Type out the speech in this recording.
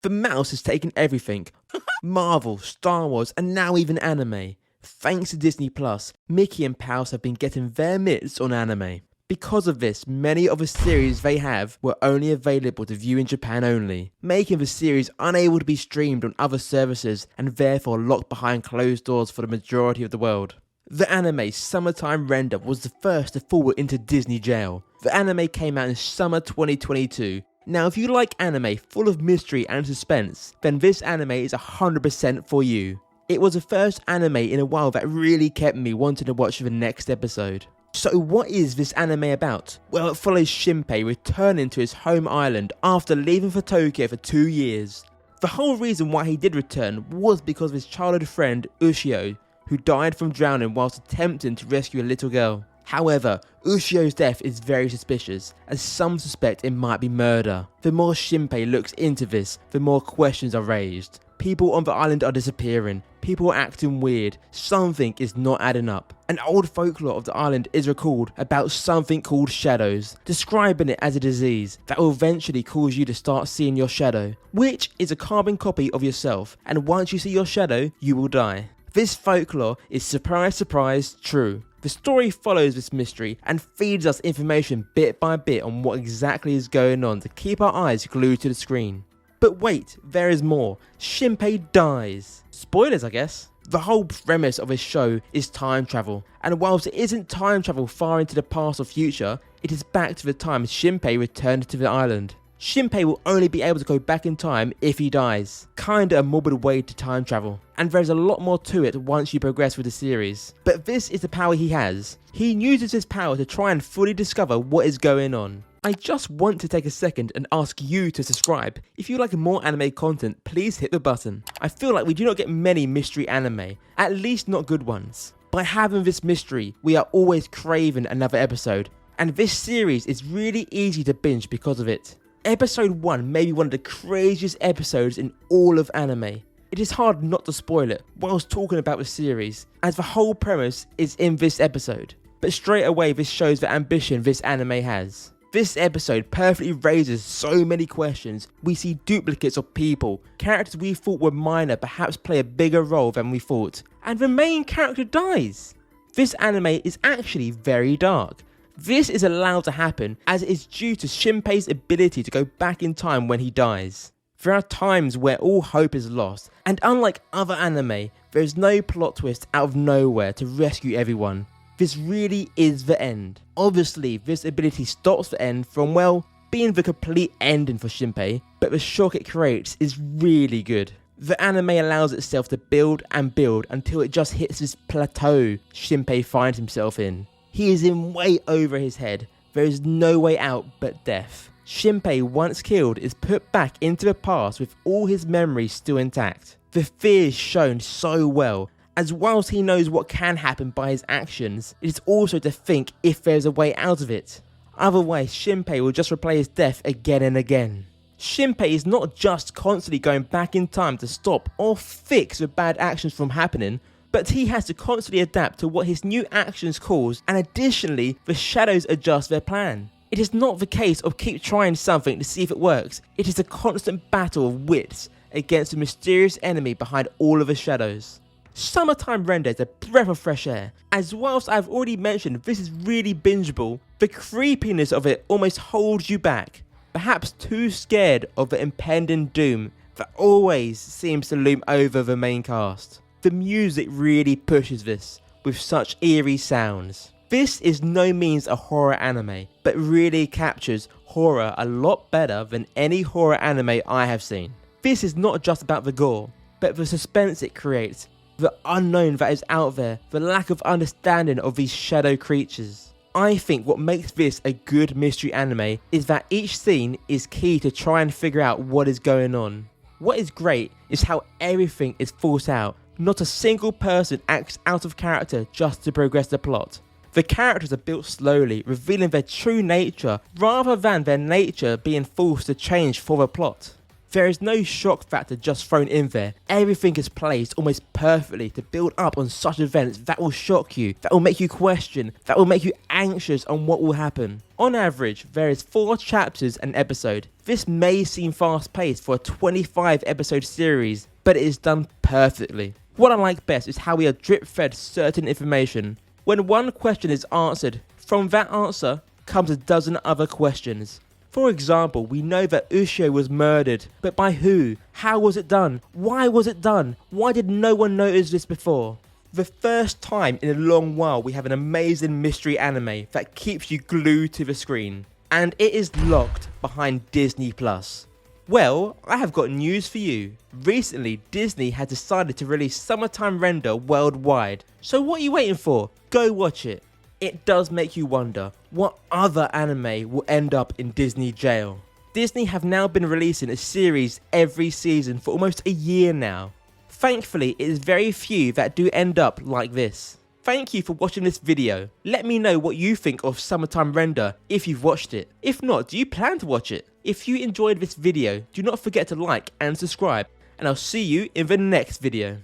The mouse has taken everything. Marvel, Star Wars, and now even anime. Thanks to Disney Plus, Mickey and Pals have been getting their mitts on anime. Because of this, many of the series they have were only available to view in Japan only, making the series unable to be streamed on other services and therefore locked behind closed doors for the majority of the world. The anime Summertime Render was the first to fall into Disney jail. The anime came out in summer 2022. Now if you like anime full of mystery and suspense, then this anime is 100% for you. It was the first anime in a while that really kept me wanting to watch the next episode. So what is this anime about? Well, it follows Shinpei returning to his home island after leaving for Tokyo for 2 years. The whole reason why he did return was because of his childhood friend Ushio, who died from drowning whilst attempting to rescue a little girl. However, Ushio's death is very suspicious, as some suspect it might be murder. The more Shinpei looks into this, the more questions are raised. People on the island are disappearing, people are acting weird, something is not adding up. An old folklore of the island is recalled about something called shadows, describing it as a disease that will eventually cause you to start seeing your shadow, which is a carbon copy of yourself, and once you see your shadow, you will die. This folklore is surprise surprise true. The story follows this mystery and feeds us information bit by bit on what exactly is going on to keep our eyes glued to the screen. But wait, there is more. Shinpei dies. Spoilers, I guess. The whole premise of his show is time travel, and whilst it isn't time travel far into the past or future, it is back to the time Shinpei returned to the island. Shinpei will only be able to go back in time if he dies. Kinda a morbid way to time travel, and there's a lot more to it once you progress with the series. But this is the power he has. He uses his power to try and fully discover what is going on. I just want to take a second and ask you to subscribe. If you like more anime content, please hit the button. I feel like we do not get many mystery anime, at least not good ones. By having this mystery, we are always craving another episode, and this series is really easy to binge because of it. Episode 1 may be one of the craziest episodes in all of anime. It is hard not to spoil it whilst talking about the series, as the whole premise is in this episode. But straight away this shows the ambition this anime has. This episode perfectly raises so many questions. We see duplicates of people, characters we thought were minor perhaps play a bigger role than we thought, and the main character dies. This anime is actually very dark. This is allowed to happen as it is due to Shinpei's ability to go back in time when he dies. There are times where all hope is lost, and unlike other anime, there is no plot twist out of nowhere to rescue everyone. This really is the end. Obviously, this ability stops the end from, well, being the complete ending for Shinpei, but the shock it creates is really good. The anime allows itself to build and build until it just hits this plateau Shinpei finds himself in. He is in way over his head. There is no way out but death. Shinpei, once killed, is put back into the past with all his memories still intact. The fear is shown so well, as whilst he knows what can happen by his actions, it is also to think if there is a way out of it. Otherwise, Shinpei will just replay his death again and again. Shinpei is not just constantly going back in time to stop or fix the bad actions from happening, but he has to constantly adapt to what his new actions cause, and additionally, the shadows adjust their plan. It is not the case of keep trying something to see if it works, it is a constant battle of wits against the mysterious enemy behind all of the shadows. Summertime Render is a breath of fresh air, as whilst I've already mentioned this is really bingeable, the creepiness of it almost holds you back, perhaps too scared of the impending doom that always seems to loom over the main cast. The music really pushes this, with such eerie sounds. This is no means a horror anime, but really captures horror a lot better than any horror anime I have seen. This is not just about the gore, but the suspense it creates, the unknown that is out there, the lack of understanding of these shadow creatures. I think what makes this a good mystery anime is that each scene is key to try and figure out what is going on. What is great is how everything is thought out. Not a single person acts out of character just to progress the plot. The characters are built slowly, revealing their true nature rather than their nature being forced to change for the plot. There is no shock factor just thrown in there. Everything is placed almost perfectly to build up on such events that will shock you, that will make you question, that will make you anxious on what will happen. On average, there is 4 chapters an episode. This may seem fast paced for a 25 episode series, but it is done perfectly. What I like best is how we are drip fed certain information. When one question is answered, from that answer comes a dozen other questions. For example, we know that Ushio was murdered, but by who? How was it done? Why was it done? Why did no one notice this before? The first time in a long while we have an amazing mystery anime that keeps you glued to the screen. And it is locked behind Disney+. Well, I have got news for you. Recently, Disney has decided to release Summertime Render worldwide. So what are you waiting for? Go watch it. It does make you wonder, what other anime will end up in Disney jail? Disney have now been releasing a series every season for almost a year now. Thankfully, it is very few that do end up like this. Thank you for watching this video. Let me know what you think of Summertime Render if you've watched it. If not, do you plan to watch it? If you enjoyed this video, do not forget to like and subscribe, and I'll see you in the next video.